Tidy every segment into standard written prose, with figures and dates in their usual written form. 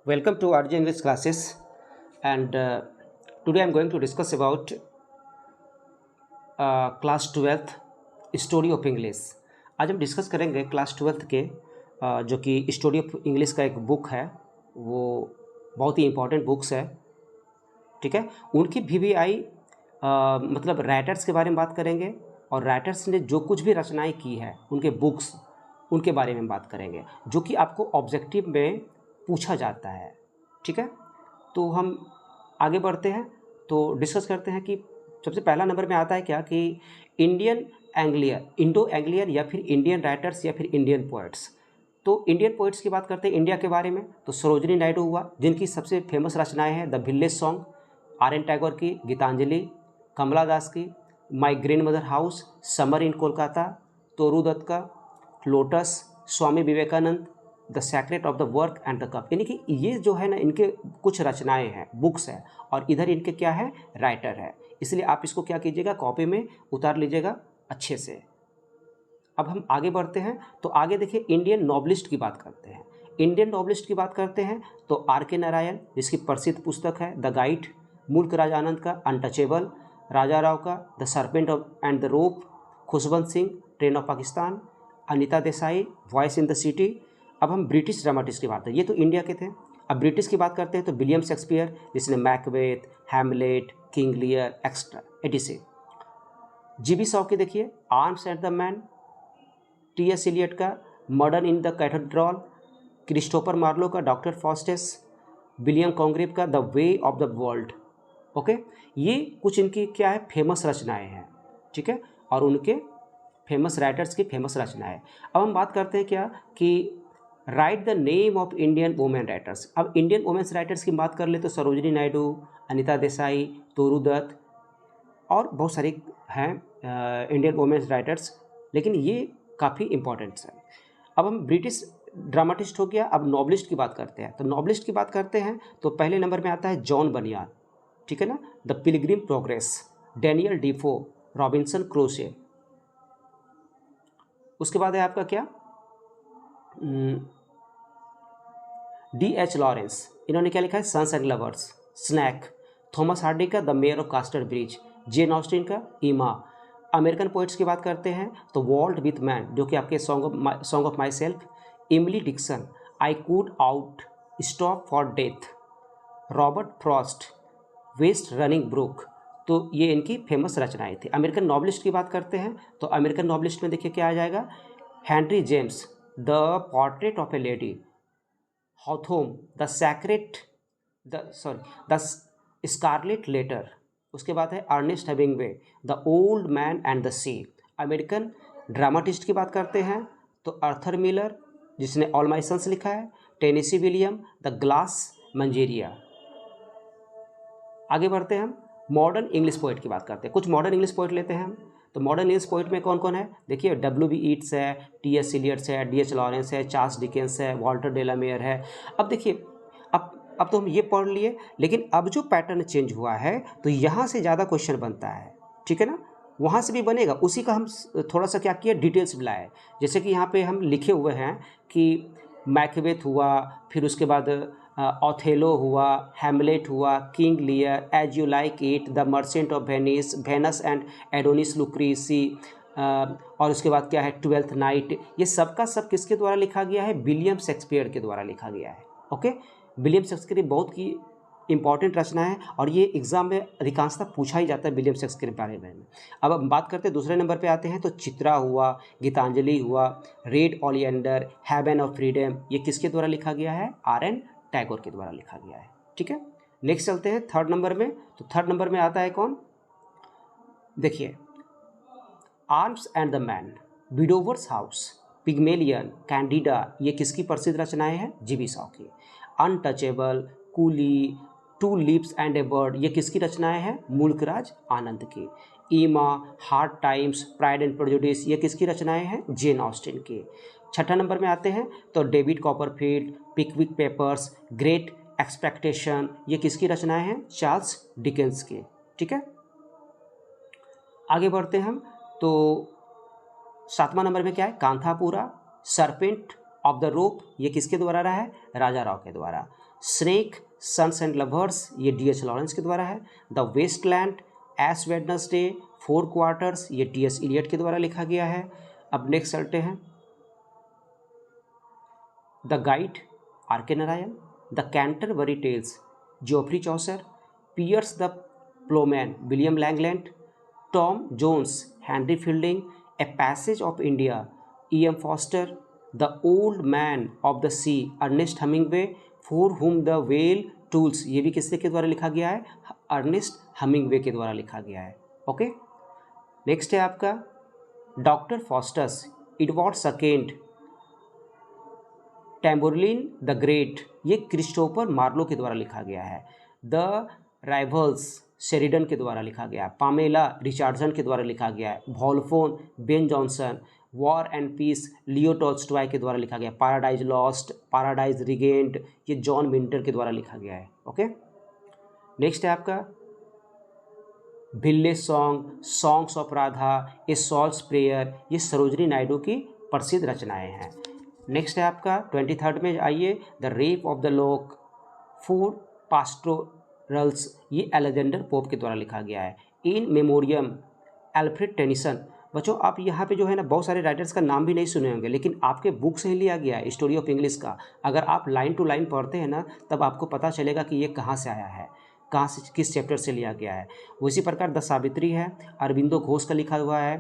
Welcome to RJ English classes, and today I'm going to discuss about class 12th story of English. आज हम discuss करेंगे class 12th के जो कि story of English का एक बुक है, वो बहुत ही इम्पोर्टेंट बुक्स है। ठीक है, उनकी VVI मतलब राइटर्स के बारे में बात करेंगे, और राइटर्स ने जो कुछ भी रचनाएं की है उनके बुक्स, उनके बारे में बात करेंगे, जो कि आपको ऑब्जेक्टिव में पूछा जाता है। ठीक है, तो हम आगे बढ़ते हैं, तो डिस्कस करते हैं कि सबसे पहला नंबर में आता है क्या कि इंडियन एंग्लियर, इंडो एंग्लियर, या फिर इंडियन राइटर्स, या फिर इंडियन पोइट्स। तो इंडियन पोइट्स की बात करते हैं इंडिया के बारे में, तो सरोजिनी नायडू हुआ, जिनकी सबसे फेमस रचनाएं हैं the village song, R.N. Tagore की गीतांजलि, कमला दास की my grandmother house, summer in Kolkata, Toru Dutt का lotus, Swami Vivekananda the secret of the work and the cup. यानी कि ये जो है ना, इनके कुछ रचनाएं हैं, बुक्स हैं, और इधर इनके क्या है, राइटर है। इसलिए आप इसको क्या कीजिएगा, कॉपी में उतार लीजिएगा अच्छे से। अब हम आगे बढ़ते हैं, तो आगे देखिए इंडियन नॉवलिस्ट की बात करते हैं। इंडियन नॉवलिस्ट की बात करते हैं तो R.K. नारायण, जिसकी प्रसिद्ध पुस्तक है द गाइड, मुल्क राज आनंद का अनटचेबल, राजा राव का the serpent and the rope, Khushwant Singh train of Pakistan, Anita Desai voice in the city. अब हम ब्रिटिश ड्रामाटिस्ट की बात करें, ये तो इंडिया के थे। अब ब्रिटिश की बात करते हैं तो विलियम शेक्सपियर, जिसने Macbeth, Hamlet, King Lear extra ETC. G.B. Shaw की देखिए arms and the man, T.S. Eliot का murder in the cathedral, Christopher Marlowe का डॉक्टर फॉस्टेस, विलियम कॉन्ग्रेव का the way of the world. Okay, ये कुछ इनकी क्या है, फेमस रचनाएं हैं। ठीक है, और उनके फेमस राइटर्स की फेमस रचनाएं। अब हम बात करते हैं क्या कि right the name of Indian women writers. अब इंडियन वुमेन्स राइटर्स की बात कर ले तो सरोजिनी नायडू, अनीता देसाई, तोरू दत्त, और बहुत सारे हैं इंडियन वुमेन्स राइटर्स, लेकिन ये काफ़ी इंपॉर्टेंट्स हैं। अब हम ब्रिटिश ड्रामाटिस्ट हो गया, अब नॉवलिस्ट की बात करते हैं। तो नॉवलिस्ट की बात करते हैं तो पहले नंबर में आता है जॉन बनियान। ठीक है ना, the pilgrim progress, Daniel Defoe, Robinson Crusoe. उसके बाद है आपका क्या, D.H. लॉरेंस, इन्होंने क्या लिखा है, sons and lovers, snake, Thomas Hardy का the mayor of Casterbridge, Jane Austen का ईमा। अमेरिकन पोइट्स की बात करते हैं तो वॉल्ट विथमैन, जो कि आपके song of myself, Emily Dickinson, I couldn't stop for death, Robert Frost, west running brook. तो ये इनकी फेमस रचनाएं थी। अमेरिकन नॉवलिस्ट की बात करते हैं तो अमेरिकन नॉवलिस्ट में देखिए क्या आ जाएगा, Henry James, the portrait of a lady, Hawthorne, the scarlet letter. उसके बाद है Ernest Hemingway, the old man and the sea. American dramatist की बात करते हैं तो अर्थर मिलर, जिसने ऑल माय सन्स लिखा है, Tennessee William, the glass menagerie. आगे बढ़ते हैं, हम मॉडर्न इंग्लिश पोइट की बात करते हैं। कुछ मॉडर्न इंग्लिश पोइट लेते हैं हम, तो मॉडर्न इंग्लिश पोइट में कौन कौन है, देखिए W.B. ईट्स है, T.S. एलियट्स है, D.H. लॉरेंस है, चार्ल्स डिकेंस है, वॉल्टर डेलामेयर है। अब देखिए, अब तो हम ये पढ़ लिए, लेकिन अब जो पैटर्न चेंज हुआ है तो यहाँ से ज़्यादा क्वेश्चन बनता है। ठीक है ना, वहाँ से भी बनेगा, उसी का हम थोड़ा सा क्या किया, डिटेल्स में लाए। जैसे कि यहाँ पे हम लिखे हुए हैं कि मैकबेथ हुआ, फिर उसके बाद ऑथेलो हुआ, हैमलेट हुआ, King Lear, as you like it, the merchant of Venice, Venus and Adonis Lucrece, और उसके बाद क्या है, ट्वेल्थ नाइट। ये सब का सब किसके द्वारा लिखा गया है, विलियम शेक्सपियर के द्वारा लिखा गया है। ओके, विलियम शेक्सपियर बहुत की इंपॉर्टेंट रचना है, और ये एग्जाम में अधिकांशतः पूछा ही जाता है विलियम शेक्सपियर के बारे में। अब हम बात करते हैं, दूसरे नंबर पे आते हैं तो चित्रा हुआ, गीतांजलि हुआ, red oleander, heaven of freedom, ये किसके द्वारा लिखा गया है, R.N. टैगोर के द्वारा लिखा गया है। ठीक है, नेक्स्ट चलते हैं थर्ड नंबर में। तो थर्ड नंबर में आता है कौन, देखिए arms and the man, widowers house, Pygmalion, Candida, ये किसकी प्रसिद्ध रचनाएं हैं, G.B. शॉ की। Untouchable, coolie, two lips and a bird, ये किसकी रचनाएं हैं, मुल्क राज आनंद की। Emma, hard times, pride and prejudice, ये किसकी रचनाएं हैं, जेन ऑस्टिन की। छठा नंबर में आते हैं तो David Copperfield, Pickwick papers, great expectation, ये किसकी रचनाएं हैं, चार्ल्स डिकेंस की। ठीक है, आगे बढ़ते हैं हम, तो सातवां नंबर में क्या है, Kanthapura, serpent of the rope ये किसके द्वारा रहा है, राजा राव के द्वारा। स्नेक सन्स एंड लवर्स ये D.H. लॉरेंस के द्वारा है। The waste land, ash Wednesday, four quartets ये T.S. इलियट के द्वारा लिखा गया है। अब नेक्स्ट चलते हैं, the guide R.K. Narayan, the Canterbury tales Geoffrey Chaucer, Piers the ploughman William Langland, Tom Jones Henry Fielding, a passage of India E.M. Forster, the old man of the sea Ernest Hemingway, for whom the bell tolls ये भी किसके के द्वारा लिखा गया है, Ernest हमिंगवे के द्वारा लिखा गया है। ओके, नेक्स्ट है आपका doctor Faustus, Edward second, Tamburlaine the great ये क्रिस्टोफर मार्लो के द्वारा लिखा गया है। द राइवल्स शेरिडन के द्वारा लिखा गया है। पामेला रिचार्डसन के द्वारा लिखा गया है। Volpone Ben Jonson, war and peace Leo Tolstoy के द्वारा लिखा गया। पैराडाइज लॉस्ट, पैराडाइज रिगेन्ड ये जॉन विंटर के द्वारा लिखा गया है। ओके, नेक्स्ट है आपका भिल्ले song, songs of Radha, a soul's prayer ये सरोजनी नायडू की प्रसिद्ध रचनाएं हैं। नेक्स्ट है आपका 23rd में आइए, the rape of the lock, four pastorals ये अलेक्जेंडर पोप के द्वारा लिखा गया है। In memoriam Alfred Tennyson. बच्चों आप यहाँ पे जो है ना बहुत सारे राइटर्स का नाम भी नहीं सुने होंगे, लेकिन आपके बुक से ही लिया गया है स्टोरी ऑफ इंग्लिश का। अगर आप लाइन टू लाइन पढ़ते हैं ना तब आपको पता चलेगा कि ये कहाँ से आया है, कहाँ से किस चैप्टर से लिया गया है। उसी प्रकार द सावित्री है, अरविंदो घोष का लिखा हुआ है।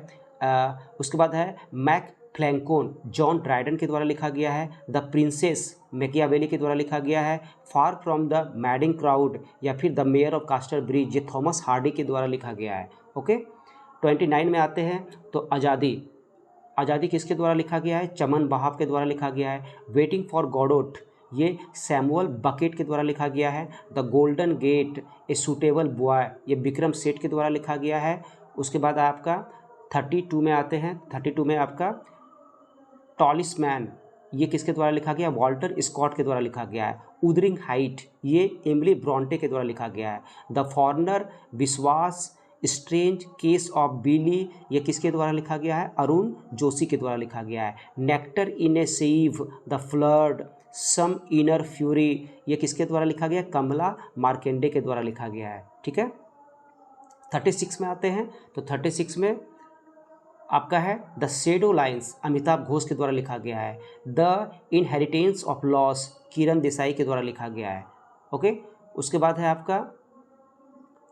उसके बाद है मैक फ्लैंकोन, जॉन ड्राइडन के द्वारा लिखा गया है। द प्रिंसेस मैकियावेली के द्वारा लिखा गया है। Far from the madding crowd या फिर the mayor of Casterbridge ये थॉमस हार्डी के द्वारा लिखा गया है। ओके, 29 में आते हैं तो आज़ादी किसके द्वारा लिखा गया है, चमन बहाव के द्वारा लिखा गया है। वेटिंग फॉर गॉडोट ये सैमुअल बकेट के द्वारा लिखा गया है। The golden gate a suitable boy ये विक्रम सेठ के द्वारा लिखा गया है। उसके बाद आपका 32 में आते हैं, 32 में आपका टॉलिस्ट मैन ये किसके द्वारा लिखा गया, वॉल्टर स्कॉट के द्वारा लिखा गया है। उदरिंग हाइट ये एमिली ब्रॉन्टे के द्वारा लिखा गया है। द फॉरनर विश्वास, स्ट्रेंज केस ऑफ बिली ये किसके द्वारा लिखा गया है, अरुण जोशी के द्वारा लिखा गया है। Nectar in a sieve, the flood, some inner fury ये किसके द्वारा लिखा गया है, कमला मार्केंडे के द्वारा लिखा गया है। ठीक है, 36 में आते हैं तो 36 में आपका है the shadow lines Amitabh Ghosh के द्वारा लिखा गया है। The inheritance of loss Kiran Desai के द्वारा लिखा गया है। ओके, उसके बाद है आपका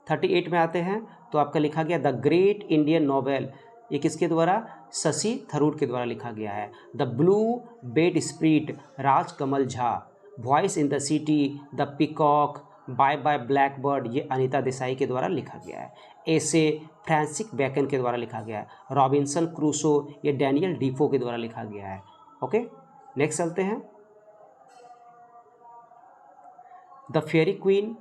38 में आते हैं तो आपका लिखा गया द ग्रेट इंडियन नॉवेल ये किसके द्वारा, शशि थरूर के द्वारा लिखा गया है। The blue bedspread Raj Kamal Jha. Voice in the city the peacock, bye bye black bird ये अनीता देसाई के द्वारा लिखा गया है। ऐसे फ्रांसिस बेकन के द्वारा लिखा गया है। रॉबिन्सन क्रूसो ये डैनियल डीफो के द्वारा लिखा गया है। ओके, नेक्स्ट चलते हैं, the fairy queen,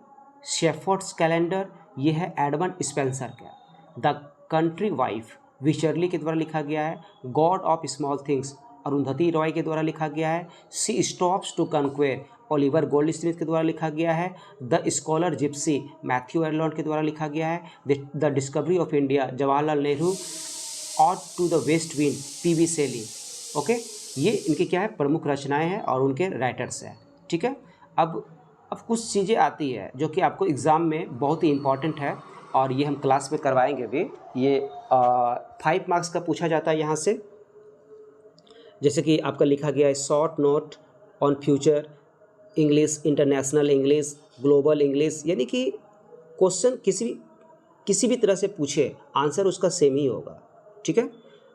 shepherd's calendar ये है एडमंड स्पेंसर का। द कंट्री वाइफ विचरली के द्वारा लिखा गया है। God of small things Arundhati Roy के द्वारा लिखा गया है। सी स्टॉप्स टू कन्क्वेर ओलिवर गोल्डस्मिथ के द्वारा लिखा गया है। द स्कॉलर जिप्सी मैथ्यू एरलॉन्ड के द्वारा लिखा गया है। The discovery of India Jawaharlal Nehru और टू द वेस्ट विंड पी.बी. शेली। ओके, ये इनकी क्या है, प्रमुख रचनाएं हैं और उनके राइटर्स हैं। ठीक है, अब कुछ चीज़ें आती है जो कि आपको एग्ज़ाम में बहुत ही इंपॉर्टेंट है और ये हम क्लास में करवाएंगे भी। ये 5 मार्क्स का पूछा जाता है यहाँ से, जैसे कि आपका लिखा गया है short note on future English, international English, global English, यानी कि क्वेश्चन किसी भी तरह से पूछे आंसर उसका सेम ही होगा। ठीक है,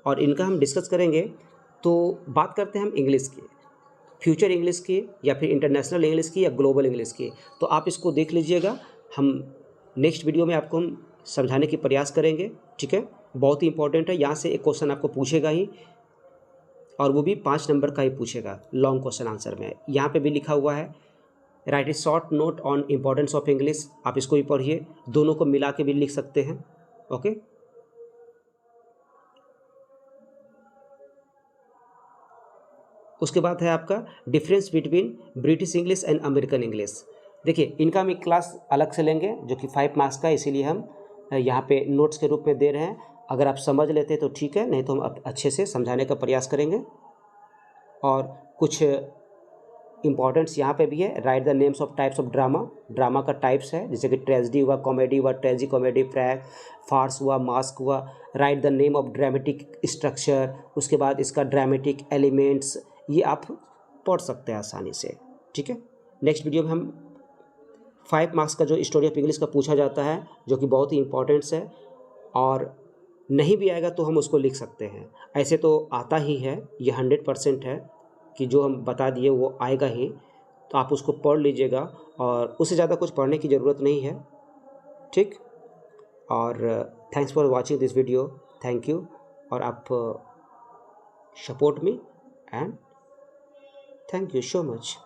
और इनका हम डिस्कस करेंगे। तो बात करते हैं हम इंग्लिश की, फ्यूचर इंग्लिश की या फिर इंटरनेशनल इंग्लिश की या ग्लोबल इंग्लिश की। तो आप इसको देख लीजिएगा, हम नेक्स्ट वीडियो में आपको हम समझाने की प्रयास करेंगे। ठीक है, बहुत ही इंपॉर्टेंट है, यहाँ से एक क्वेश्चन आपको पूछेगा ही और वो भी 5 नंबर का ही पूछेगा लॉन्ग क्वेश्चन आंसर में। यहाँ पे भी लिखा हुआ है right A short note on importance of English, आप इसको भी पढ़िए, दोनों को मिला के भी लिख सकते हैं। ओके, उसके बाद है आपका difference between British English and American English. देखिए इनका हम एक क्लास अलग से लेंगे जो कि 5 मार्क्स का, इसीलिए हम यहाँ पे नोट्स के रूप में दे रहे हैं। अगर आप समझ लेते तो ठीक है, नहीं तो हम अच्छे से समझाने का प्रयास करेंगे। और कुछ इम्पॉर्टेंट्स यहाँ पे भी है। Right the names of types of drama, drama का टाइप्स है, जैसे कि ट्रेजेडी हुआ, कॉमेडी हुआ, ट्रेजी कॉमेडी, फार्स हुआ, मास्क हुआ। Right the name of dramatic structure, उसके बाद इसका ड्रामेटिक एलिमेंट्स, ये आप पढ़ सकते हैं आसानी से। ठीक है, नेक्स्ट वीडियो में हम 5 मार्क्स का जो स्टोरी ऑफ इंग्लिश का पूछा जाता है, जो कि बहुत ही इंपॉर्टेंट्स है, और नहीं भी आएगा तो हम उसको लिख सकते हैं। ऐसे तो आता ही है, ये 100% है कि जो हम बता दिए वो आएगा ही, तो आप उसको पढ़ लीजिएगा और उससे ज़्यादा कुछ पढ़ने की ज़रूरत नहीं है। ठीक, और thanks for watching this video, thank you, और आप support me and thank you so much.